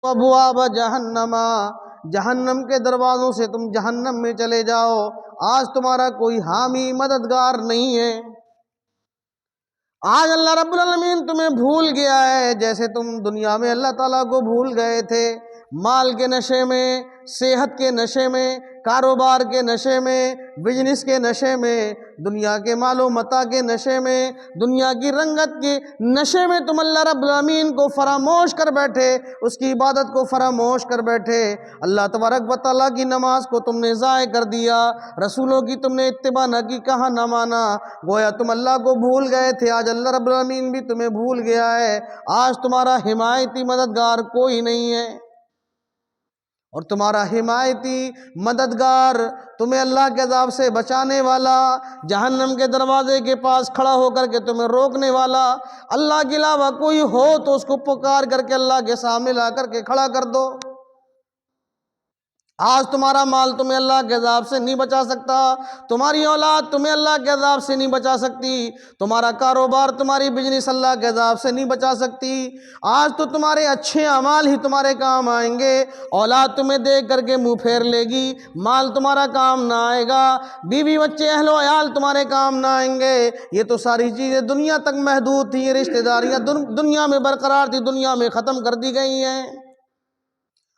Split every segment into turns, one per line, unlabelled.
ابواب جہنم، جہنم کے دروازوں سے تم جہنم میں چلے جاؤ، آج تمہارا کوئی حامی مددگار نہیں ہے۔ آج اللہ رب العالمین تمہیں بھول گیا ہے جیسے تم دنیا میں اللہ تعالیٰ کو بھول گئے تھے، مال کے نشے میں، صحت کے نشے میں، کاروبار کے نشے میں، بزنس کے نشے میں، دنیا کے مال و متاع کے نشے میں، دنیا کی رنگت کے نشے میں تم اللہ رب العالمین کو فراموش کر بیٹھے، اس کی عبادت کو فراموش کر بیٹھے، اللہ تبارک و تعالیٰ کی نماز کو تم نے ضائع کر دیا، رسولوں کی تم نے اتباع نہ کی، کہا نہ مانا، گویا تم اللہ کو بھول گئے تھے، آج اللہ رب العالمین بھی تمہیں بھول گیا ہے، آج تمہارا حمایتی مددگار کوئی نہیں ہے، اور تمہارا حمایتی مددگار، تمہیں اللہ کے عذاب سے بچانے والا، جہنم کے دروازے کے پاس کھڑا ہو کر کے تمہیں روکنے والا اللہ کے علاوہ کوئی ہو تو اس کو پکار کر کے اللہ کے سامنے لا کر کے کھڑا کر دو۔ آج تمہارا مال تمہیں اللہ کے عذاب سے نہیں بچا سکتا، تمہاری اولاد تمہیں اللہ کے عذاب سے نہیں بچا سکتی، تمہارا کاروبار، تمہاری بزنس اللہ کے عذاب سے نہیں بچا سکتی، آج تو تمہارے اچھے اعمال ہی تمہارے کام آئیں گے، اولاد تمہیں دیکھ کر کے منہ پھیر لے گی، مال تمہارا کام نہ آئے گا، بیوی بچے اہل و عیال تمہارے کام نہ آئیں گے، یہ تو ساری چیزیں دنیا تک محدود تھی، یہ رشتہ داریاں دنیا میں برقرار تھی، دنیا میں ختم کر دی گئی ہیں،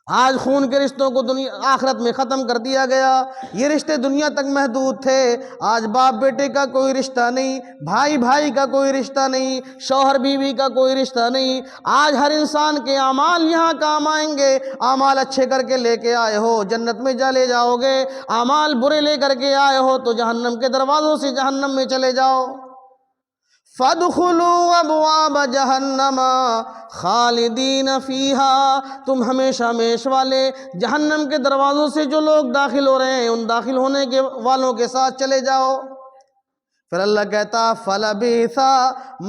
آج خون کے رشتوں کو آخرت میں ختم کر دیا گیا، یہ رشتے دنیا تک محدود تھے، آج باپ بیٹے کا کوئی رشتہ نہیں، بھائی بھائی کا کوئی رشتہ نہیں، شوہر بیوی کا کوئی رشتہ نہیں، آج ہر انسان کے اعمال یہاں کام آئیں گے، اعمال اچھے کر کے لے کے آئے ہو جنت میں چلے جاؤ گے، اعمال برے لے کر کے آئے ہو تو جہنم کے دروازوں سے جہنم میں چلے جاؤ۔ فَادْخُلُوا أَبْوَابَ جَهَنَّمَ خَالِدِينَ فِيهَا، تم ہمیشہ ہمیش والے جہنم کے دروازوں سے جو لوگ داخل ہو رہے ہیں ان داخل ہونے کے والوں کے ساتھ چلے جاؤ۔ پھر اللہ کہتا فَلَبِئْسَ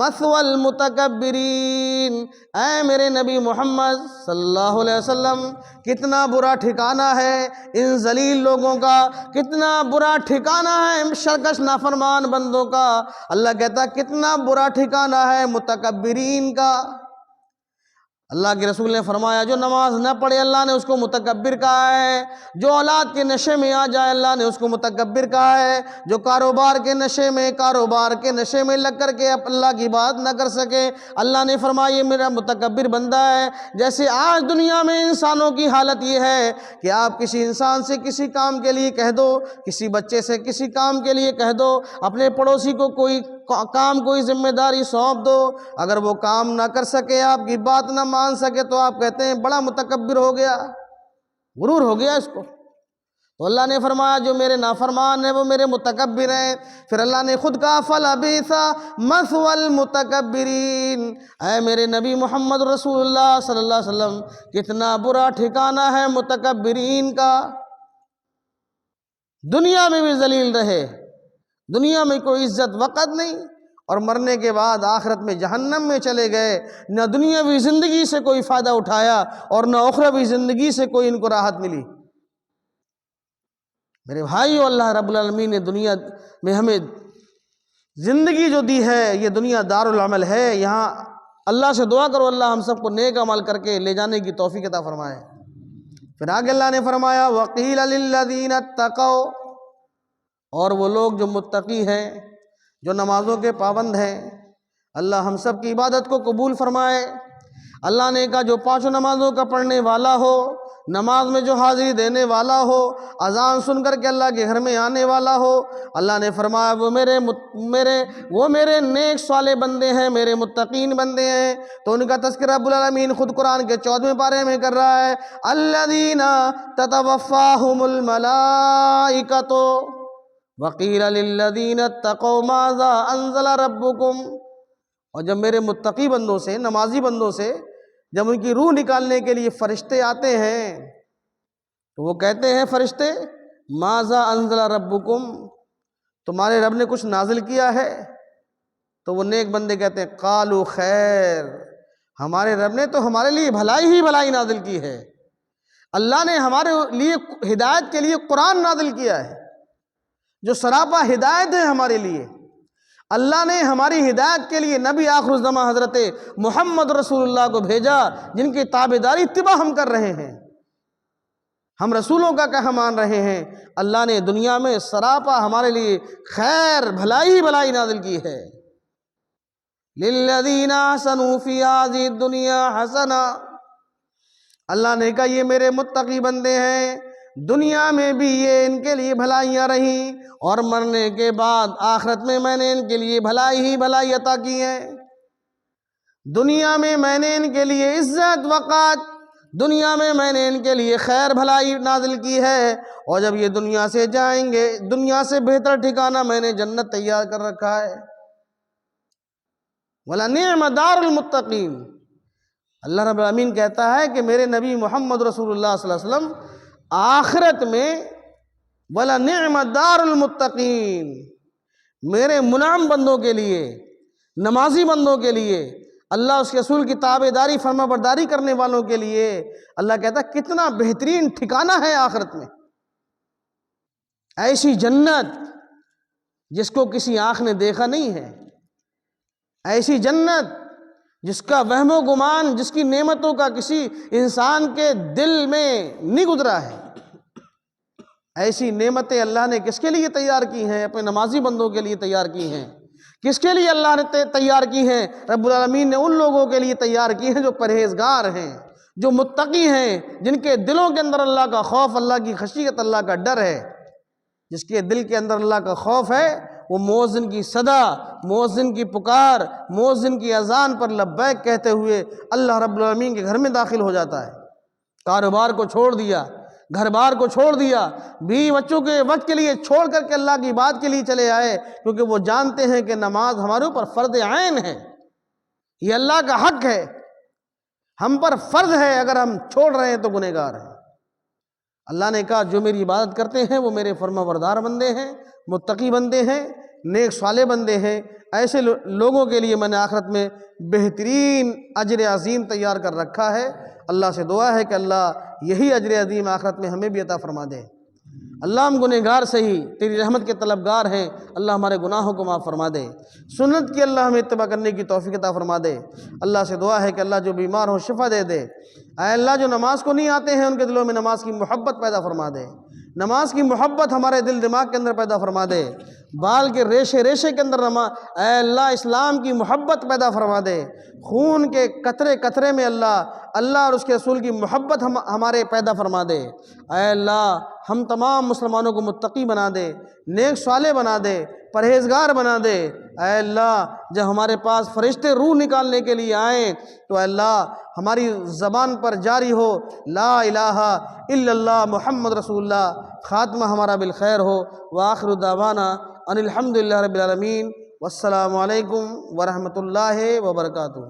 مَثْوَى الْمُتَكَبِّرِينَ، اے میرے نبی محمد صلی اللہ علیہ وسلم، کتنا برا ٹھکانہ ہے ان ذلیل لوگوں کا، کتنا برا ٹھکانہ ہے سرکش نافرمان بندوں کا، اللہ کہتا کتنا برا ٹھکانہ ہے متکبرین کا۔ اللہ کے رسول نے فرمایا جو نماز نہ پڑھے اللہ نے اس کو متکبر کہا ہے، جو اولاد کے نشے میں آ جائے اللہ نے اس کو متکبر کہا ہے، جو کاروبار کے نشے میں لگ کر کے اللہ کی بات نہ کر سکے، اللہ نے فرمایا یہ میرا متکبر بندہ ہے۔ جیسے آج دنیا میں انسانوں کی حالت یہ ہے کہ آپ کسی انسان سے کسی کام کے لیے کہہ دو، کسی بچے سے کسی کام کے لیے کہہ دو، اپنے پڑوسی کو کوئی کام کوئی ذمہ داری سونپ دو، اگر وہ کام نہ کر سکے، آپ کی بات نہ مان سکے تو آپ کہتے ہیں بڑا متکبر ہو گیا، غرور ہو گیا اس کو۔ تو اللہ نے فرمایا جو میرے نافرمان ہیں وہ میرے متکبر ہیں۔ پھر اللہ نے خود کہا فَلَبِئْسَ مَثْوَى الْمُتَكَبِّرِينَ، اے میرے نبی محمد رسول اللہ صلی اللہ علیہ وسلم، کتنا برا ٹھکانہ ہے متکبرین کا، دنیا میں بھی ذلیل رہے، دنیا میں کوئی عزت وقت نہیں، اور مرنے کے بعد آخرت میں جہنم میں چلے گئے، نہ دنیاوی زندگی سے کوئی فائدہ اٹھایا اور نہ اخروی زندگی سے کوئی ان کو راحت ملی۔ میرے بھائیو، اللہ رب العالمین نے دنیا میں ہمیں زندگی جو دی ہے یہ دنیا دار العمل ہے، یہاں اللہ سے دعا کرو اللہ ہم سب کو نیک عمل کر کے لے جانے کی توفیق عطا فرمائے۔ پھر آگے اللہ نے فرمایا وَقِيلَ لِلَّذِينَ اتَّقَوْا، اور وہ لوگ جو متقی ہیں، جو نمازوں کے پابند ہیں، اللہ ہم سب کی عبادت کو قبول فرمائے۔ اللہ نے کہا جو پانچوں نمازوں کا پڑھنے والا ہو، نماز میں جو حاضری دینے والا ہو، اذان سن کر کے اللہ کے گھر میں آنے والا ہو، اللہ نے فرمایا وہ میرے نیک صالح بندے ہیں، میرے متقین بندے ہیں۔ تو ان کا تذکرہ رب العالمین خود قرآن کے 14ویں پارے میں کر رہا ہے الذین تتوفاہم الملائکۃ وقیل للذین اتقوا ماذا انزل ربکم، اور جب میرے متقی بندوں سے، نمازی بندوں سے جب ان کی روح نکالنے کے لیے فرشتے آتے ہیں تو وہ کہتے ہیں فرشتے ماذا انزل ربکم، تمہارے رب نے کچھ نازل کیا ہے؟ تو وہ نیک بندے کہتے ہیں قالوا خیر، ہمارے رب نے تو ہمارے لیے بھلائی ہی بھلائی نازل کی ہے، اللہ نے ہمارے لیے ہدایت کے لیے قرآن نازل کیا ہے جو سراپا ہدایت ہے ہمارے لیے۔ اللہ نے ہماری ہدایت کے لیے نبی آخر الزماں حضرت محمد رسول اللہ کو بھیجا، جن کی تابعداری اتباع ہم کر رہے ہیں، ہم رسولوں کا کہا مان رہے ہیں۔ اللہ نے دنیا میں سراپا ہمارے لیے خیر بھلائی بھلائی نازل کی ہے۔ لِلَّذِينَ أَحْسَنُوا فِي هَذِهِ الدُّنْيَا حَسَنَةٌ، اللہ نے کہا یہ میرے متقی بندے ہیں، دنیا میں بھی یہ ان کے لیے بھلائیاں رہیں، اور مرنے کے بعد آخرت میں میں نے ان کے لیے بھلائی ہی بھلائی عطا کی ہے۔ دنیا میں میں نے ان کے لیے عزت وقار، دنیا میں میں نے ان کے لیے خیر بھلائی نازل کی ہے، اور جب یہ دنیا سے جائیں گے، دنیا سے بہتر ٹھکانہ میں نے جنت تیار کر رکھا ہے۔ وَلَنِعْمَ دَارُ الْمُتَّقِينَ، اللہ رب العالمین کہتا ہے کہ میرے نبی محمد رسول اللہ صلی اللہ علیہ وسلم آخرت میں وَلَنِعْمَ دَارُ الْمُتَّقِينَ، میرے منعم بندوں کے لیے، نمازی بندوں کے لیے، اللہ اس کے رسول کی تابعداری فرما برداری کرنے والوں کے لیے، اللہ کہتا ہے کتنا بہترین ٹھکانہ ہے آخرت میں، ایسی جنت جس کو کسی آنکھ نے دیکھا نہیں ہے، ایسی جنت جس کا وہم و گمان، جس کی نعمتوں کا کسی انسان کے دل میں نہیں گزرا ہے، ایسی نعمتیں اللہ نے کس کے لیے تیار کی ہیں؟ اپنے نمازی بندوں کے لیے تیار کی ہیں۔ کس کے لیے اللہ نے تیار کی ہیں؟ رب العالمین نے ان لوگوں کے لیے تیار کی ہیں جو پرہیزگار ہیں، جو متقی ہیں، جن کے دلوں کے اندر اللہ کا خوف، اللہ کی خشیت، اللہ کا ڈر ہے۔ جس کے دل کے اندر اللہ کا خوف ہے، وہ مؤذن کی صدا، مؤذن کی پکار، مؤذن کی اذان پر لبیک کہتے ہوئے اللہ رب العالمین کے گھر میں داخل ہو جاتا ہے۔ کاروبار کو چھوڑ دیا، گھر بار کو چھوڑ دیا، بیوی بچوں کے وقت کے لیے چھوڑ کر کے اللہ کی بات کے لیے چلے آئے، کیونکہ وہ جانتے ہیں کہ نماز ہمارے اوپر فرض عین ہے، یہ اللہ کا حق ہے، ہم پر فرض ہے، اگر ہم چھوڑ رہے ہیں تو گنہگار ہیں۔ اللہ نے کہا جو میری عبادت کرتے ہیں وہ میرے فرما بردار بندے ہیں، متقی بندے ہیں، نیک صالح بندے ہیں، ایسے لوگوں کے لیے میں نے آخرت میں بہترین اجر عظیم تیار کر رکھا ہے۔ اللہ سے دعا ہے کہ اللہ یہی اجر عظیم آخرت میں ہمیں بھی عطا فرما دے۔ اللہ ہم گنہگار صحیح تیری رحمت کے طلبگار ہیں، اللہ ہمارے گناہوں کو معاف فرما دے، سنت کی اللہ ہمیں اتباع کرنے کی توفیق عطا فرما دے۔ اللہ سے دعا ہے کہ اللہ جو بیمار ہوں شفا دے دے، اے اللہ جو نماز کو نہیں آتے ہیں ان کے دلوں میں نماز کی محبت پیدا فرما دے، نماز کی محبت ہمارے دل دماغ کے اندر پیدا فرما دے، بال کے ریشے ریشے کے اندر اے اللہ اسلام کی محبت پیدا فرما دے، خون کے قطرے قطرے میں اللہ اور اس کے رسول کی محبت ہمارے پیدا فرما دے۔ اے اللہ ہم تمام مسلمانوں کو متقی بنا دے، نیک صالح بنا دے، پرہیزگار بنا دے۔ اے اللہ جب ہمارے پاس فرشتے روح نکالنے کے لیے آئیں تو اے اللہ ہماری زبان پر جاری ہو لا الہ الا اللہ محمد رسول اللہ، خاتمہ ہمارا بالخیر ہو۔ وآخر دعوانا ان الحمدللہ رب العالمین، والسلام علیکم ورحمۃ اللہ وبرکاتہ۔